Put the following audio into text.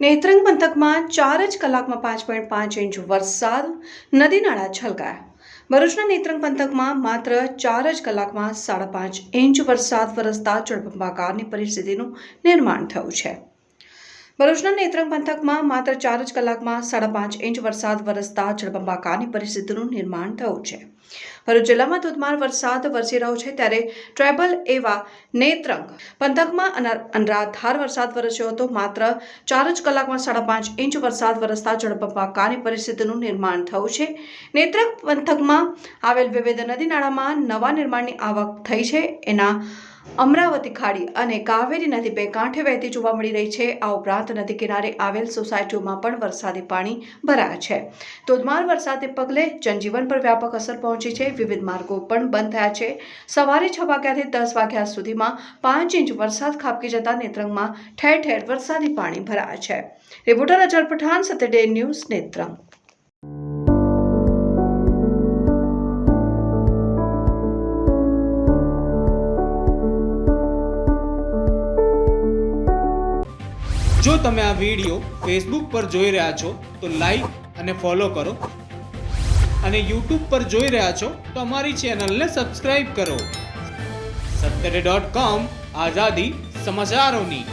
નેત્રંગ પંથકમાં 4 જ કલાકમાં 5.5 ઇંચ વરસાદ, નદી નાળા છલકાયા। ભરૂચના નેત્રંગ પંથકમાં માત્ર 4 જ કલાકમાં 5.5 ઇંચ વરસાદ વરસતા જળબંબાકારની પરિસ્થિતિનું નિર્માણ થયું છે। ભરૂચના નેત્રંગ પંથકમાં માત્ર 4 જ કલાકમાં 5.5 ઇંચ વરસાદ વરસતા જળબંબાકારની પરિસ્થિતિનું નિર્માણ થયું છે। ભરૂચ જિલ્લામાં ધોધમાર વરસાદ વરસી રહ્યો છે ત્યારે ટ્રાયબલ એવા નેત્રંગ પંથકમાં અનરાધાર વરસાદ વરસ્યો હતો। માત્ર 4 જ કલાકમાં 5.5 ઇંચ વરસાદ વરસતા જળબંબાકારની પરિસ્થિતિનું નિર્માણ થયું છે। નેત્રંગ પંથકમાં આવેલ વિવિધ નદી નાળામાં નવા નિર્માણની આવક થઈ છે। એના અમરાવતી ખાડી અને કાવેરી નદી બે કાંઠે વહેતી જોવા મળી રહી છે। આ ઉપરાંત નદી કિનારે આવેલ સોસાયટીઓમાં પણ વરસાદી પાણી ભરાયા છે। ધોધમાર વરસાદને પગલે જનજીવન પર વ્યાપક અસર પહોંચી છે। વિવિધ માર્ગો પણ બંધ થયા છે। સવારે 6 વાગ્યાથી 10 વાગ્યા સુધીમાં 5 ઇંચ વરસાદ ખાબકી જતા નેત્રંગમાં ઠેર ઠેર વરસાદી પાણી ભરાયા છે। Reporter Azhar Pathan, સત્યડે news, Netrang. જો તમે આ વિડીયો ફેસબુક પર જોઈ રહ્યા છો તો લાઈક અને ફોલો કરો અને યુટ્યુબ પર જોઈ રહ્યા છો તો અમારી ચેનલને સબસ્ક્રાઇબ કરો। saturday.com આઝાદી સમાચારોની।